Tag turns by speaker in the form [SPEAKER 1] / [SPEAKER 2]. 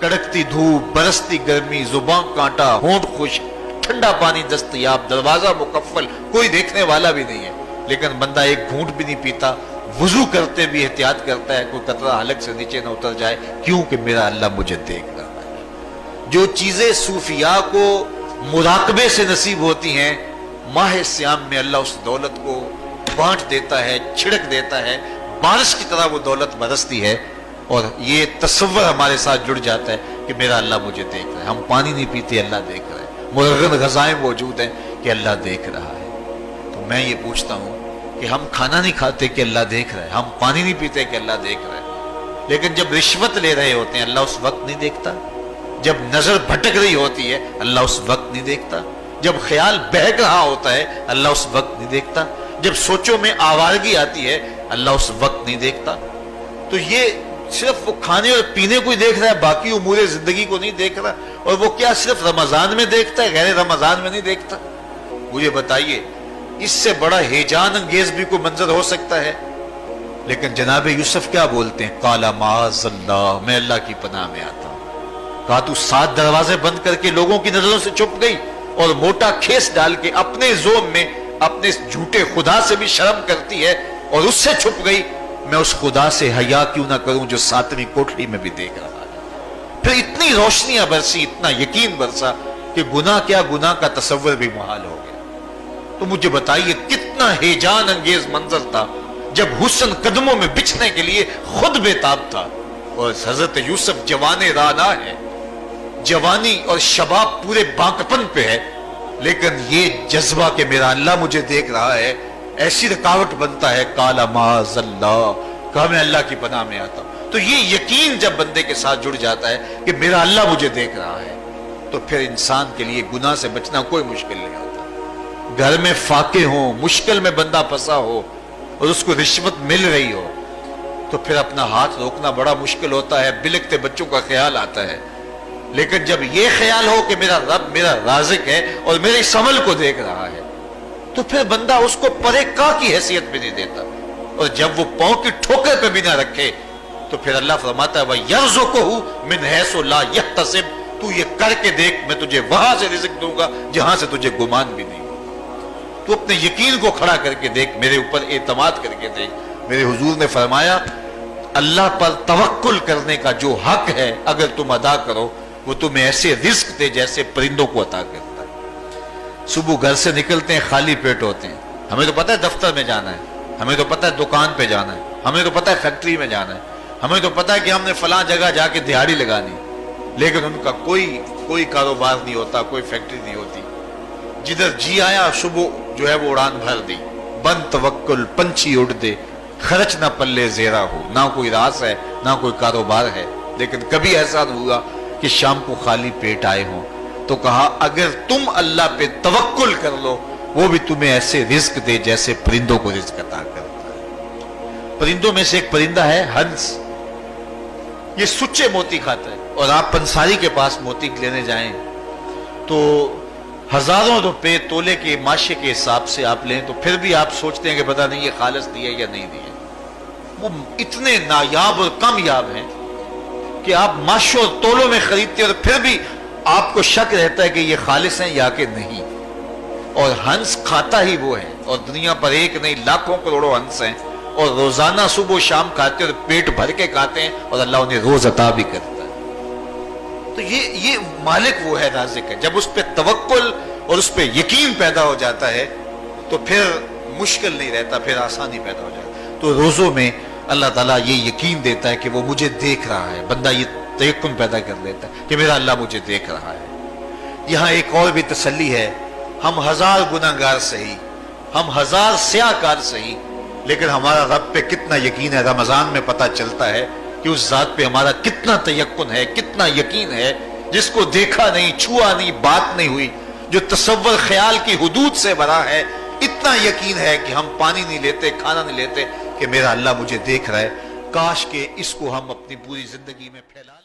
[SPEAKER 1] कड़कती धूप, बरसती गर्मी, जुबान कांटा, होंठ खुश्क, ठंडा पानी दस्तयाब, दरवाजा मुकफ्फल, कोई देखने वाला भी नहीं है, लेकिन बंदा एक घूंट भी नहीं पीता, वुजू करते भी एहतियात करता है कोई कतरा हलक से नीचे न उतर जाए, क्यों कि मेरा अल्लाह मुझे देख रहा है। जो चीजें सूफिया को मुराकबे से नसीब होती हैं, माह सियाम में अल्लाह उस दौलत को बांट देता है, छिड़क देता है, बारिश की तरह वो दौलत बरसती है, और ये तसव्वुर हमारे साथ जुड़ जाता है कि मेरा अल्लाह मुझे देख रहा है। हम पानी नहीं पीते, अल्लाह देख रहा है, मुरगन गज़ाएं मौजूद हैं कि अल्लाह देख रहा है। तो मैं ये पूछता हूँ कि हम खाना नहीं खाते कि अल्लाह देख रहा है, हम पानी नहीं पीते कि अल्लाह देख रहा है, लेकिन जब रिश्वत ले रहे होते हैं अल्लाह उस वक्त नहीं देखता, जब नजर भटक रही होती है अल्लाह उस वक्त नहीं देखता, जब ख्याल बहक रहा होता है अल्लाह उस वक्त नहीं देखता, जब सोचों में आवारगी आती है अल्लाह उस वक्त नहीं देखता। तो ये सिर्फ वो खाने और पीने को ही देख रहा है, बाकी उमूरे जिंदगी को नहीं देख रहा। और वो क्या सिर्फ रमजान में देखता है, गैर रमजान में नहीं देखता? मुझे बताइए, इससे बड़ा हेजान अंगेज भी कोई मंजर हो सकता है? लेकिन जनाब यूसुफ क्या बोलते हैं, काला माज़अल्लाह, मैं अल्लाह की पनाह में आता हूं। कहा तू 7 दरवाजे बंद करके लोगों की नजरों से छुप गई और मोटा खेस डाल के अपने जोम में अपने झूठे खुदा से भी शर्म करती है और उससे छुप गई। मैं उस खुदा से हया क्यों ना करूं जो 7वीं कोठरी में भी देख रहा है। फिर इतनी रोशनियां बरसी, इतना यकीन बरसा कि गुनाह क्या, गुनाह का तसव्वुर भी मुहाल हो गया। तो मुझे बताइए कितना हेजान अंगेज मंजर था जब हुस्न कदमों में बिछने के लिए खुद बेताब था। और हजरत यूसुफ जवाने राना है, जवानी और शबाब पूरे बांकपन पे है, लेकिन ये जज्बा कि मेरा अल्लाह मुझे देख रहा है ऐसी रुकावट बनता है। काला माज़अल्लाह, कहा मैं अल्लाह की पनाह में आता हूं। तो ये यकीन जब बंदे के साथ जुड़ जाता है कि मेरा अल्लाह मुझे देख रहा है, तो फिर इंसान के लिए गुनाह से बचना कोई मुश्किल नहीं होता। घर में फाके हो, मुश्किल में बंदा फंसा हो और उसको रिश्वत मिल रही हो, तो फिर अपना हाथ रोकना बड़ा मुश्किल होता है, बिलकते बच्चों का ख्याल आता है। लेकिन जब ये ख्याल हो कि मेरा रब मेरा राज़िक है और मेरे इस अमल को देख रहा है, तो फिर बंदा उसको परे का की हैसियत भी नहीं देता। और जब वो पांव की ठोकर पे भी ना रखे, तो फिर अल्लाह फरमाता है वयर्ज़ुक़हु मिन हैसु ला यहतसिब, तू ये करके देख, मैं तुझे वहां से रिज़्क़ दूंगा जहां से तुझे गुमान भी नहीं। तू अपने यकीन को खड़ा करके देख, मेरे ऊपर एतमाद करके देख। मेरे हुजूर ने फरमाया अल्लाह पर तवक्कुल करने का जो हक है अगर तुम अदा करो, वो तुम्हें ऐसे रिज़्क़ दे जैसे परिंदों को अता करता है। सुबह घर से निकलते हैं, खाली पेट होते हैं, हमें तो पता है दफ्तर में जाना है, हमें तो पता है दुकान पे जाना है, हमें तो पता है फैक्ट्री में जाना है, हमें तो पता है कि हमने फलां जगह जाके दिहाड़ी लगानी, लेकिन उनका कोई कारोबार नहीं होता, कोई फैक्ट्री नहीं होती। जिधर जी आया सुबह जो है वो उड़ान भर दी, बन तवक्कुल पंछी उड़ दे, खर्च ना पल्ले जेरा हो, ना कोई रास है ना कोई कारोबार है। लेकिन कभी ऐसा नहीं हुआ कि शाम को खाली पेट आए हों। तो कहा अगर तुम अल्लाह पे तवक्कुल कर लो, वो भी तुम्हें ऐसे रिज़्क़ दे जैसे परिंदों को रिज़्क़ अता करता है। परिंदों में से एक परिंदा है हंस, ये सुच्चे मोती खाता है। और आप पंसारी के पास मोती लेने जाएं तो हजारों रुपए तोले के माशे के हिसाब से आप लें, तो फिर भी आप सोचते हैं कि पता नहीं ये खालिस दिए या नहीं दिए। वो इतने नायाब और कामयाब हैं कि आप माशों और तोलों में खरीदते हैं और फिर भी आपको शक रहता है कि ये खालिस हैं या कि नहीं। और हंस खाता ही वो है, और दुनिया पर एक नहीं लाखों करोड़ों हंस हैं, और रोजाना सुबह शाम खाते और पेट भर के खाते हैं, और अल्लाह उन्हें रोज अता भी करता है। तो ये मालिक वो है, राज़िक है। जब उस पर तवक्कुल और उस पर यकीन पैदा हो जाता है तो फिर मुश्किल नहीं रहता, फिर आसानी पैदा हो जाती है। तो रोजों में अल्लाह ताला ये यकीन देता है कि वो मुझे देख रहा है, बंदा ये तयक्कुन पैदा कर लेता है कि मेरा अल्लाह मुझे देख रहा है। यहाँ एक और भी तसल्ली है, हम 1000 गुनाहगार सही, हम 1000 स्याहकार सही, लेकिन हमारा रब पे कितना यकीन है रमजान में पता चलता है कि उस जात पे हमारा कितना तयक्कुन है, कितना यकीन है, जिसको देखा नहीं, छुआ नहीं, बात नहीं हुई, जो तसव्वुर ख्याल की हुदूद से भरा है। इतना यकीन है कि हम पानी नहीं लेते, खाना नहीं लेते कि मेरा अल्लाह मुझे देख रहा है। काश के इसको हम अपनी पूरी जिंदगी में फैला